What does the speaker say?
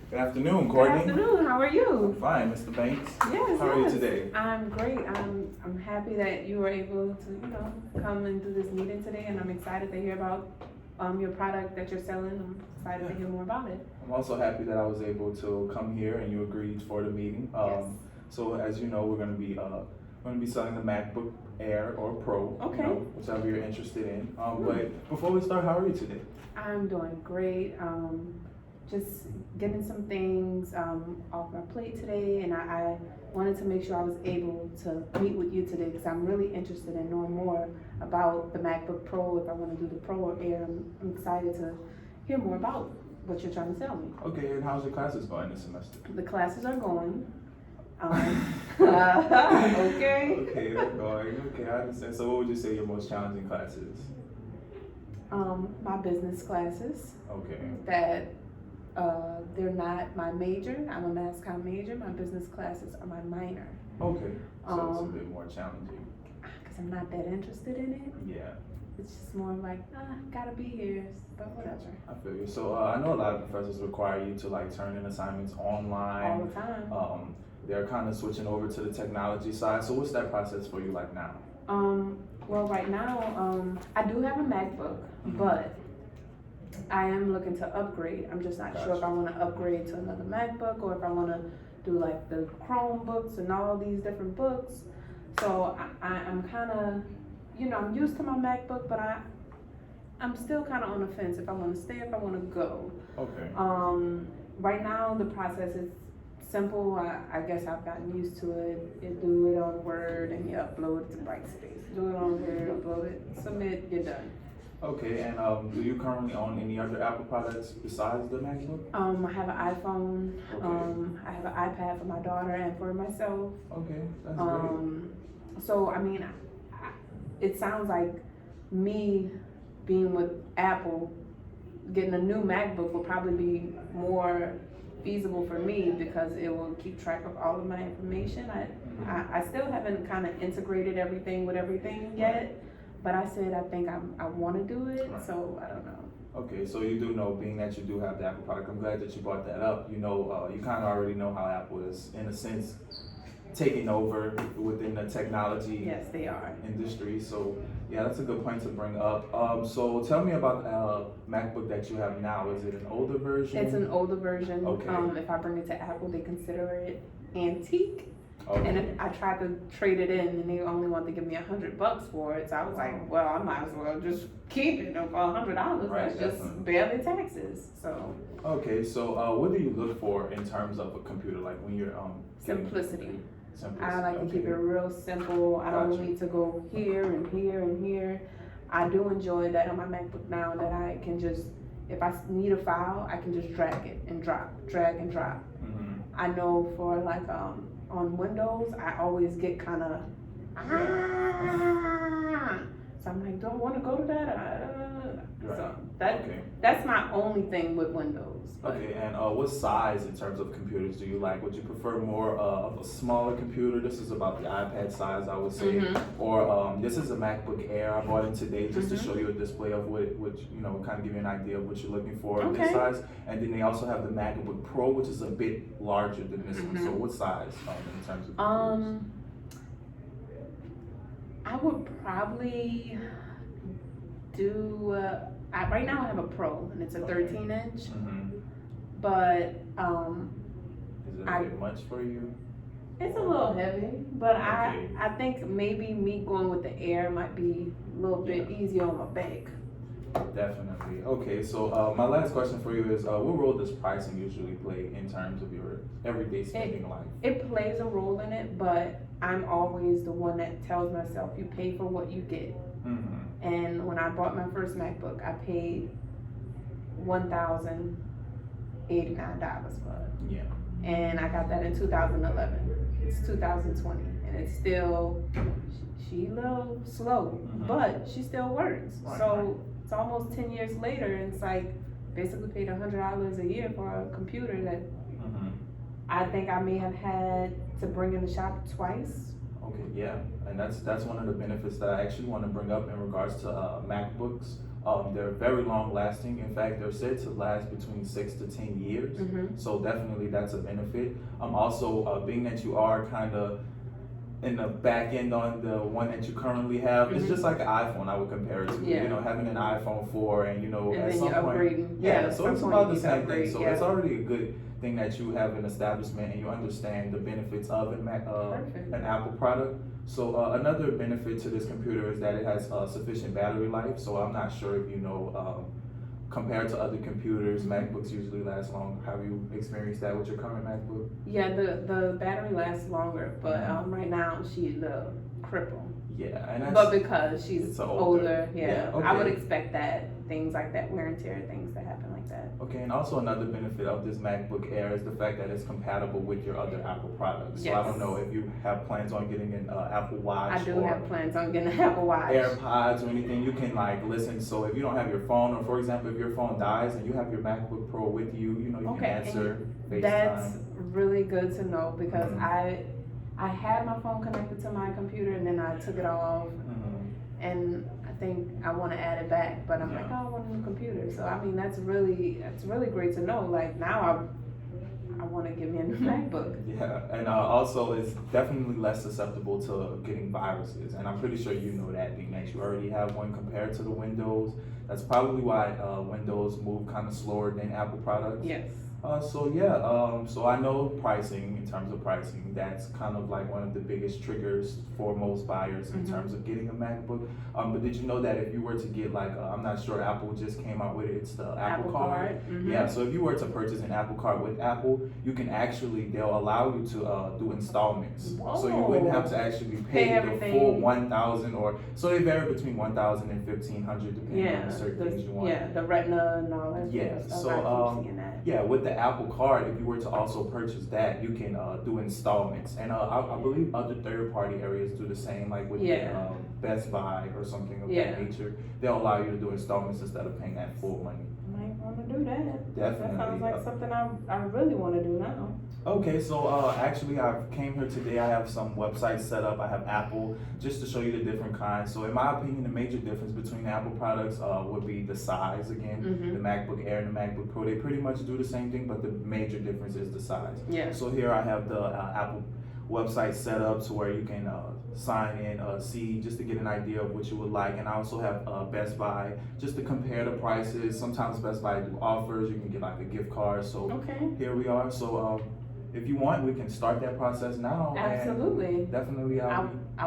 Good afternoon, Courtney. Good afternoon. How are I'm you? fine, Mr. Banks. Yes. How are you today? I'm great. I'm happy that you were able to, come and do this meeting today, and I'm excited to hear about your product that you're selling. I'm excited to hear more about it. I'm also happy that I was able to come here and you agreed for the meeting. Yes. So as you know, we're going to be selling the MacBook Air or Pro, Okay. Whichever you're interested in. But before we start, how are you today? I'm doing great. Just getting some things off my plate today, and I wanted to make sure I was able to meet with you today because I'm really interested in knowing more about the MacBook Pro. If I want to do the Pro or Air, I'm excited to hear more about what you're trying to sell me. Okay, and how's your classes going this semester? The classes are going. Okay. Okay, they're going. Okay, I understand. So what would you say your most challenging class is? My business classes. Okay. That they're not my major. I'm a mass comm major. My business classes are my minor. Okay, so it's a bit more challenging. Because I'm not that interested in it. Yeah. It's just more like, gotta be here, but whatever. I feel you. So I know a lot of professors require you to turn in assignments online. All the time. They're kind of switching over to the technology side. So what's that process for you like now? Well, right now, I do have a MacBook, but I am looking to upgrade. I'm just not sure if I want to upgrade to another MacBook or if I want to do like the Chromebooks and all these different books. So I'm kind of, I'm used to my MacBook, but I'm still kind of on the fence if I want to stay, if I want to go. Okay. Right now the process is simple. I guess I've gotten used to it. You do it on Word and you upload it to Brightspace. Do it on Word, upload it, submit, you're done. Okay, and do you currently own any other Apple products besides the MacBook? I have an iPhone. Okay. I have an iPad for my daughter and for myself. Okay, that's great. So it sounds like me being with Apple, getting a new MacBook will probably be more feasible for me because it will keep track of all of my information. I still haven't kind of integrated everything with everything yet, but I said I think I want to do it, Right. so I don't know. Okay, so you do know, being that you do have the Apple product, I'm glad that you brought that up. You kind of already know how Apple is, in a sense, taking over within the technology Yes, they are. industry. So yeah, that's a good point to bring up. So tell me about the MacBook that you have now. Is it an older version? It's an older version. Okay. If I bring it to Apple, they consider it antique. Okay. And if I tried to trade it in, and they only want to give me $100 for it, so I was like, well, I might as well just keep it for $100. Right, That's just definitely. barely taxes. So Okay, so what do you look for in terms of a computer, like when you're getting- simplicity. Simplicity. I like to keep it Okay. real simple. I don't Gotcha. need to go here and here and here. I do enjoy that on my MacBook now that I can just, if I need a file, I can just drag it and drop, drag and drop. Mhm. I know for on Windows, I always get kind of, so I'm like, do I want to go to that? So Okay. that's my only thing with Windows. But Okay, and what size in terms of computers do you like? Would you prefer more of a smaller computer? This is about the iPad size, I would say. Mhm. Or this is a MacBook Air I bought in today just to Mhm. show you a display of which kind of give you an idea of what you're looking for in this Okay. size. And then they also have the MacBook Pro, which is a bit larger than this one. So Mhm. what size in terms of computers? I would probably do. Right now I have a Pro and it's a Okay. 13-inch, Mhm. but Is it a bit much for you? it's a little heavy. But Okay. I think maybe me going with the Air might be a little bit Yeah. easier on my back. Definitely. Okay, so my last question for you is, what role does pricing usually play in terms of your everyday spending life? It plays a role in it, but I'm always the one that tells myself you pay for what you get. Mm-hmm. And when I bought my first MacBook, I paid $1,089 for it. Yeah. And I got that in 2011. It's 2020, and it's still, she a little slow, Mhm. but she still works. Right, So right. it's almost 10 years later, and it's like basically paid $100 a year for a computer that Mm-hmm. I think I may have had to bring in the shop twice. Okay, yeah, and that's one of the benefits that I actually want to bring up in regards to MacBooks They're very long lasting. In fact, they're said to last between 6 to 10 years. So definitely that's a benefit. Also, being that you are kind of in the back end on the one that you currently have, it's just like an iPhone. I would compare it to. Yeah. You know, having an iPhone 4, and you know, And at then some you're point, upgrading. yeah. So at it's some about point the you same thing. upgrade, So yeah. it's already a good thing that you have an establishment and you understand the benefits of an Apple product. So another benefit to this computer is that it has sufficient battery life. So I'm not sure if you know, compared to other computers, MacBooks usually last longer. Have you experienced that with your current MacBook? Yeah, the battery lasts longer, but right now she's crippled. Yeah, and that's, but because she's it's older. yeah, Okay. I would expect that things like that, wear and tear, things to happen like that. Okay, and also another benefit of this MacBook Air is the fact that it's compatible with your other Apple products. So I don't know if you have plans on getting an Apple Watch. I do or have plans on getting an Apple Watch. AirPods or anything, you can like listen. So if you don't have your phone, or for example, if your phone dies and you have your MacBook Pro with you, you know, you can answer FaceTime. That's really good to know because Mhm. I had my phone connected to my computer and then I took it off. And I think I want to add it back, but I'm like, oh, I want a new computer. So I mean, that's really great to know. Like now, I want to give me a new MacBook. Yeah, and also it's definitely less susceptible to getting viruses, and I'm pretty sure you know that, being that you already have one compared to the Windows. That's probably why Windows move kind of slower than Apple products. Yes. So I know pricing, in terms of pricing, that's kind of like one of the biggest triggers for most buyers in terms of getting a MacBook. But did you know that if you were to get like, I'm not sure, Apple just came out with it, it's the Apple Card. Yeah, so if you were to purchase an Apple Card with Apple, you can actually, they'll allow you to do installments. So you wouldn't have to actually pay the full 1,000, or, so they vary between 1,000 and 1,500 depending on the certain things you want. Yeah, the Retina and all that. Yeah, stuff. so I keep seeing that. yeah, with the Apple Card, if you were to also purchase that, you can do installments, and I believe other third-party areas do the same, like with Best Buy or something of that nature. They'll allow you to do installments instead of paying that full money. Might want to do that. Definitely. That sounds like something I really want to do now. Okay, so actually I came here today. I have some websites set up. I have Apple, just to show you the different kinds. So in my opinion, the major difference between the Apple products would be the size again. The MacBook Air and the MacBook Pro, they pretty much do the same thing, but the major difference is the size. Yeah. So here I have the Apple website set up to where you can sign in, see, just to get an idea of what you would like. And I also have Best Buy, just to compare the prices. Sometimes Best Buy do offers. You can get like a gift card. So here we are. So if you want, we can start that process now. Absolutely. And definitely,